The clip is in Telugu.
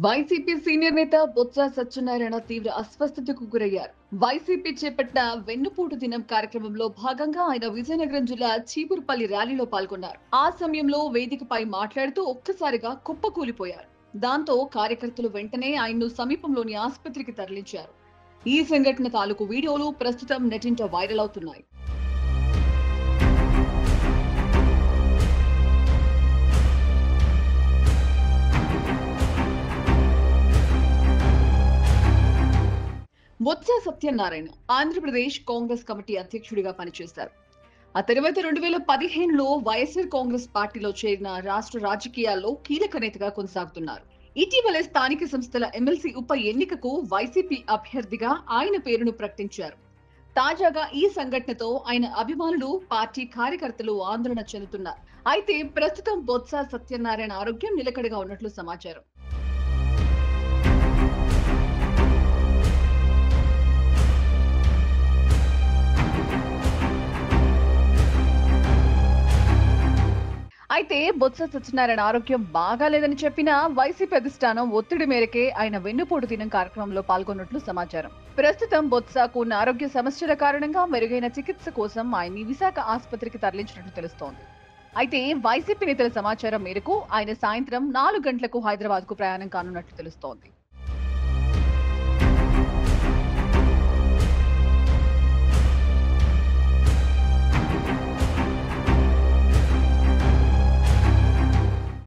వైసీపీ సీనియర్ నేత బొత్స సత్యనారాయణ తీవ్ర అస్వస్థతకు గురయ్యారు. వైసీపీ చేపట్టిన వెన్నుపోటు దినం కార్యక్రమంలో భాగంగా ఆయన విజయనగరం జిల్లా చీపురుపల్లి ర్యాలీలో పాల్గొన్నారు. ఆ సమయంలో వేదికపై మాట్లాడుతూ ఒక్కసారిగా కుప్పకూలిపోయారు. దాంతో కార్యకర్తలు వెంటనే ఆయన్ను సమీపంలోని ఆసుపత్రికి తరలించారు. ఈ సంఘటన తాలూకు వీడియోలు ప్రస్తుతం నెట్టింట వైరల్ అవుతున్నాయి. బొత్స సత్యనారాయణ ఆంధ్రప్రదేశ్ కాంగ్రెస్ కమిటీ అధ్యక్షుడిగా పనిచేశారు. ఆ తర్వాత 2015లో వైఎస్ఆర్ కాంగ్రెస్ పార్టీలో చేరిన రాష్ట్ర రాజకీయాల్లో కీలక నేతగా కొనసాగుతున్నారు. ఇటీవలే స్థానిక సంస్థల ఎమ్మెల్సీ ఉప ఎన్నికకు వైసీపీ అభ్యర్థిగా ఆయన పేరును ప్రకటించారు. తాజాగా ఈ సంఘటనతో ఆయన అభిమానులు, పార్టీ కార్యకర్తలు ఆందోళన చెందుతున్నారు. అయితే ప్రస్తుతం బొత్స సత్యనారాయణ ఆరోగ్యం నిలకడగా ఉన్నట్లు సమాచారం. అయితే బొత్స సత్యనారాయణ ఆరోగ్యం బాగాలేదని చెప్పినా వైసీపీ అధిష్టానం ఒత్తిడి మేరకే ఆయన వెన్నుపోటు దినం కార్యక్రమంలో పాల్గొన్నట్లు సమాచారం. ప్రస్తుతం బొత్సకు ఉన్న ఆరోగ్య సమస్యల కారణంగా మెరుగైన చికిత్స కోసం ఆయన్ని విశాఖ ఆసుపత్రికి తరలించినట్లు తెలుస్తోంది. అయితే వైసీపీ నేతల సమాచారం మేరకు ఆయన సాయంత్రం 4 గంటలకు హైదరాబాద్ కు ప్రయాణం కానున్నట్లు తెలుస్తోంది.